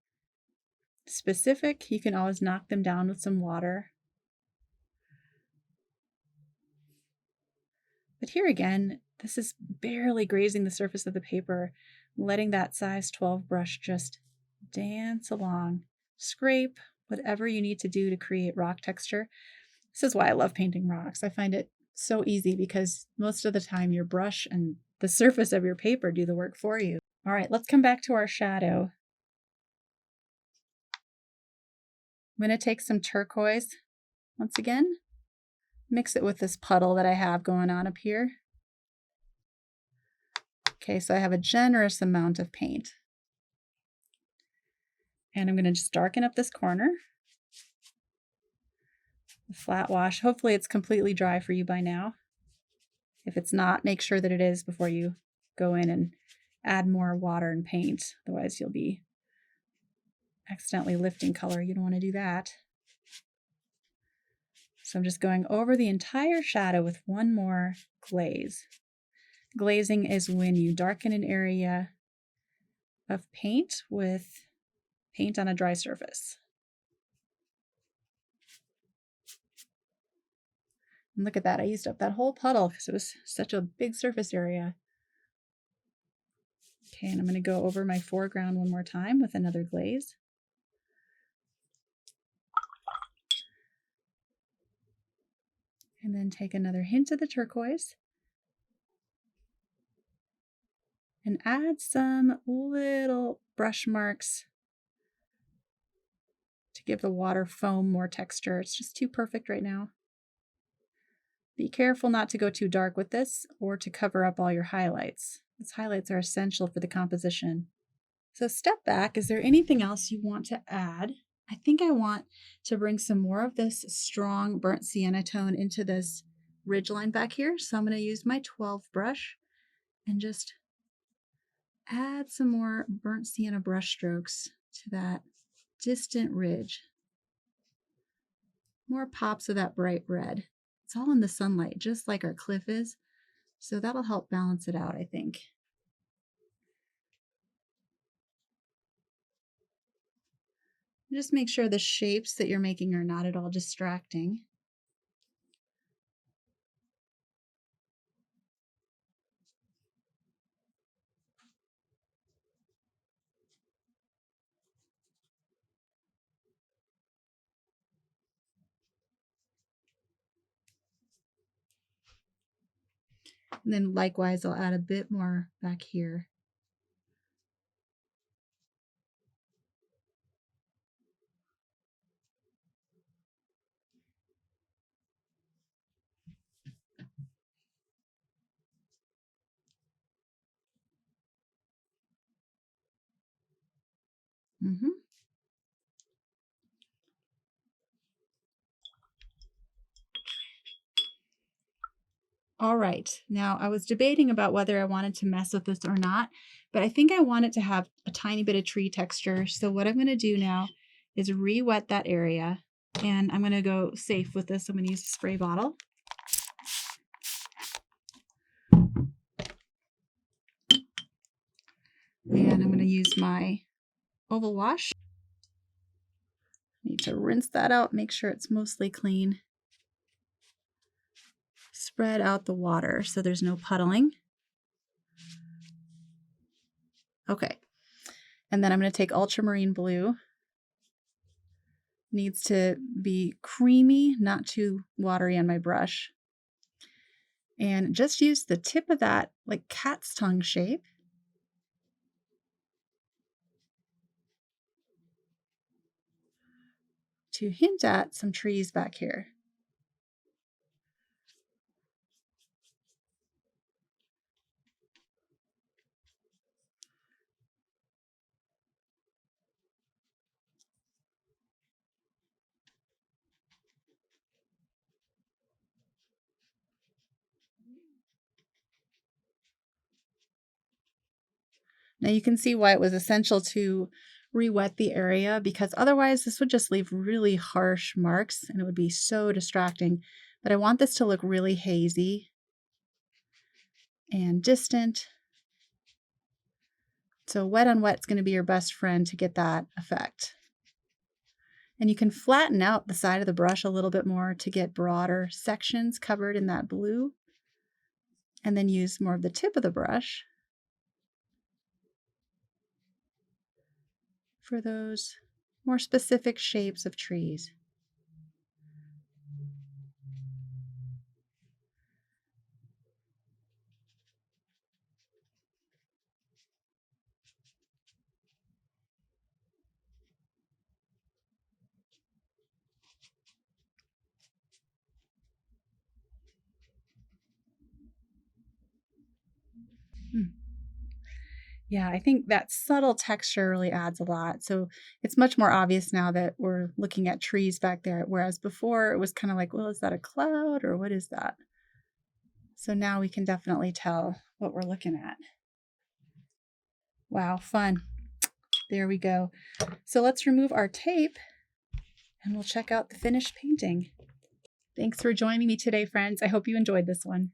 A: specific, you can always knock them down with some water. But here again, this is barely grazing the surface of the paper, letting that size 12 brush just dance along. Scrape, whatever you need to do to create rock texture. This is why I love painting rocks. I find it so easy because most of the time your brush and the surface of your paper do the work for you. All right, let's come back to our shadow. I'm going to take some turquoise once again, mix it with this puddle that I have going on up here. Okay, so I have a generous amount of paint. And I'm going to just darken up this corner. The flat wash. Hopefully it's completely dry for you by now. If it's not, make sure that it is before you go in and add more water and paint. Otherwise you'll be accidentally lifting color. You don't want to do that. So I'm just going over the entire shadow with one more glaze. Glazing is when you darken an area of paint with paint on a dry surface. And look at that, I used up that whole puddle because it was such a big surface area. Okay, and I'm going to go over my foreground one more time with another glaze. And then take another hint of the turquoise. And add some little brush marks to give the water foam more texture. It's just too perfect right now. Be careful not to go too dark with this or to cover up all your highlights. These highlights are essential for the composition. So step back. Is there anything else you want to add? I think I want to bring some more of this strong burnt sienna tone into this ridgeline back here. So I'm going to use my 12 brush and just add some more burnt sienna brush strokes to that distant ridge. More pops of that bright red. It's all in the sunlight, just like our cliff is. So that'll help balance it out, I think. Just make sure the shapes that you're making are not at all distracting. And then likewise, I'll add a bit more back here. Mm-hmm. All right, now I was debating about whether I wanted to mess with this or not, but I think I want it to have a tiny bit of tree texture. So what I'm going to do now is re-wet that area, and I'm going to go safe with this. I'm going to use a spray bottle. And I'm going to use my oval wash. Need to rinse that out, make sure it's mostly clean. Spread out the water so there's no puddling. Okay, and then I'm going to take ultramarine blue. Needs to be creamy, not too watery on my brush. And just use the tip of that like cat's tongue shape to hint at some trees back here. Now you can see why it was essential to re-wet the area, because otherwise this would just leave really harsh marks and it would be so distracting. But I want this to look really hazy and distant. So wet on wet is going to be your best friend to get that effect. And you can flatten out the side of the brush a little bit more to get broader sections covered in that blue. And then use more of the tip of the brush for those more specific shapes of trees. Yeah, I think that subtle texture really adds a lot. So it's much more obvious now that we're looking at trees back there, whereas before it was kind of like, well, is that a cloud or what is that? So now we can definitely tell what we're looking at. Wow, fun. There we go. So let's remove our tape and we'll check out the finished painting. Thanks for joining me today, friends. I hope you enjoyed this one.